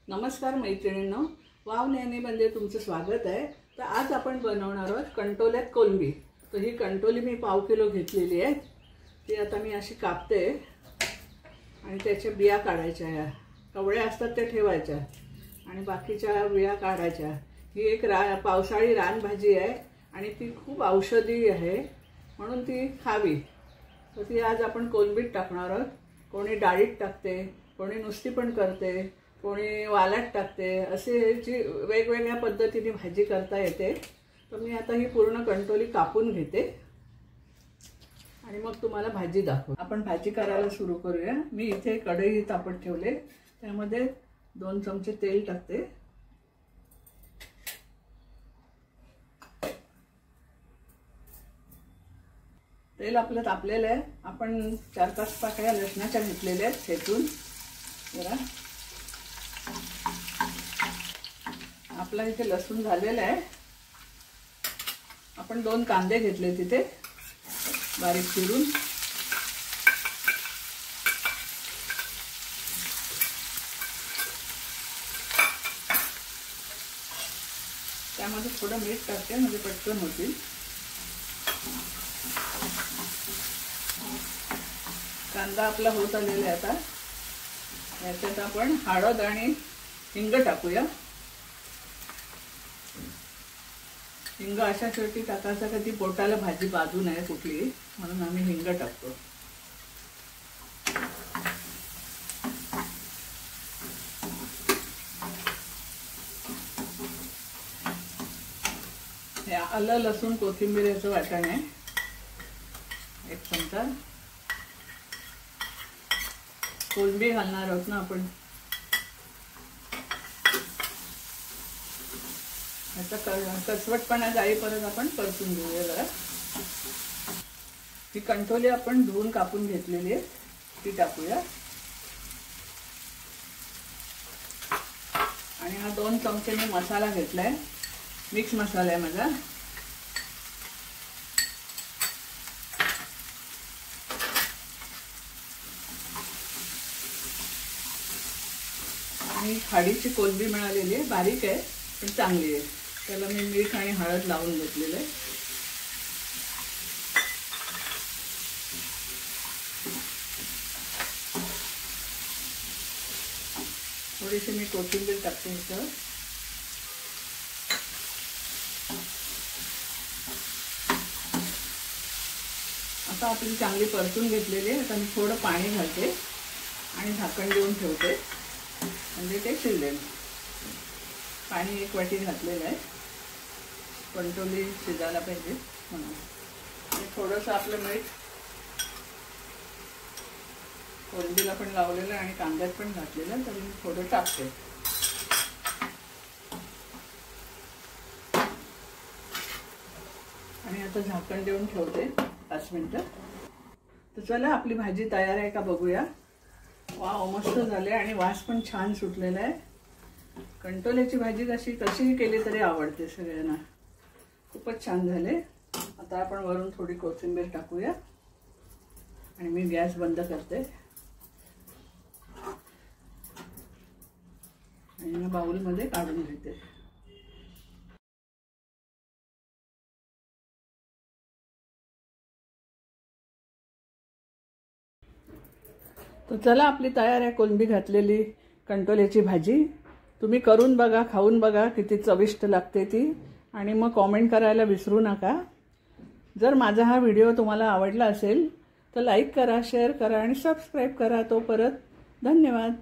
नमस्कार मैत्रिणींनो, वाव नेहमीमध्ये तुमचं स्वागत आहे। तर आज आपण बनवणार आहोत कंटोल्यात कोलंबी। तर ही कंटोली मी पाव किलो घेतलेली आहे। ती आता मी अशी कापते आणि त्याच्या बिया काढायच्या आहेत। कवळ्या असतात त्या ठेवायच्या आणि बाकीच्या बिया काढायच्या। ही एक पावसाळी रानभाजी आहे आणि ती खूप औषधी आहे म्हणून ती खावी। तर ती आज आपण कोलंबीत टाकणार आहोत। कोणी डाळीत टाकते, कोणी नुसती पण करते, कोणी वालात टाकते। असे जी वेगवेगळ्या पद्धतीने भाजी करता येते। तर मी आता ही पूर्ण कंटोली कापून घेते आणि मग तुम्हाला भाजी दाखवते। आपण भाजी करायला सुरू करूया। मी इथे कढई तापत ठेवले, त्यामध्ये 2 चमचे तेल टाकते। तेल आपलं तापलेलं आहे। आपण 4-5 पाकळ्या लसणाच्या घेतलेल्या आहेत ठेचून। जरा आपला इथे लसूण झालेला आहे। आपण 2 कांदे घेतले तिथे बारीक चिरून। त्यामध्ये थोडं मीठ टाकते म्हणजे पटकन होतील। कांदा आपला होत आलेला आहे। आता याच्यात आपण हळद आणि हिंग टाकूया। हिंग अशासाठी टाकायचा का ती पोटाला भाजी बाजू नये कुठली, म्हणून आम्ही हिंग टाकतो। हे आलं लसूण कोथिंबीरचं वाटण आहे 1 चमचा। कोलंबी घालणार आहोत ना आपण। कचवटपणा जाईपर्यंत आपण परतून घेऊया जरा। ही कंटोली आपण धुवून कापून घेतलेली आहे, ती टाकूया। आणि हा 2 चमचे मी मसाला घेतलाय, मिक्स मसाला आहे माझा। आणि खाडीची कोलंबी मिळालेली आहे, बारीक आहे पण चांगली आहे। त्याला मी मीठ आणि हळद लावून घेतलेलं आहे। थोडीशी मी कोथिंबीर टाकते इथं। आता आपली चांगली परतून घेतलेली आहे। आता मी थोडं पाणी घालते आणि झाकण देऊन ठेवते म्हणजे ते शिजेल। पाणी 1 वाटी घातलेलं आहे, कंटोली शिजायला पाहिजे म्हणून। आणि थोडंसं आपलं मीठ कोलंबीला पण लावलेलं आणि कांद्यात पण घातलेलं, तर मी थोडं टाकते। आणि आता झाकण देऊन ठेवते 5 मिनिटं। तर चला आपली भाजी तयार आहे का बघूया। वाव, मस्त झाले आणि वास पण छान सुटलेला आहे। कंटोल्याची भाजी कशीही केली तरी आवडते सगळ्यांना। खूपच छान झाले। आता आपण वरून थोडी कोथिंबीर टाकूया आणि मी गॅस बंद करते आणि बाउलमध्ये काढून घेते। तर चला आपली तयार आहे कोलंबी घातलेली कंटोल्याची भाजी। तुम्ही करून बघा, खाऊन बघा किती चविष्ट लागते ती, आणि मग कमेंट करायला विसरू नका। जर माझा हा व्हिडिओ तुम्हाला आवडला असेल तर लाईक करा, शेअर करा आणि सबस्क्राईब करा। तो परत धन्यवाद।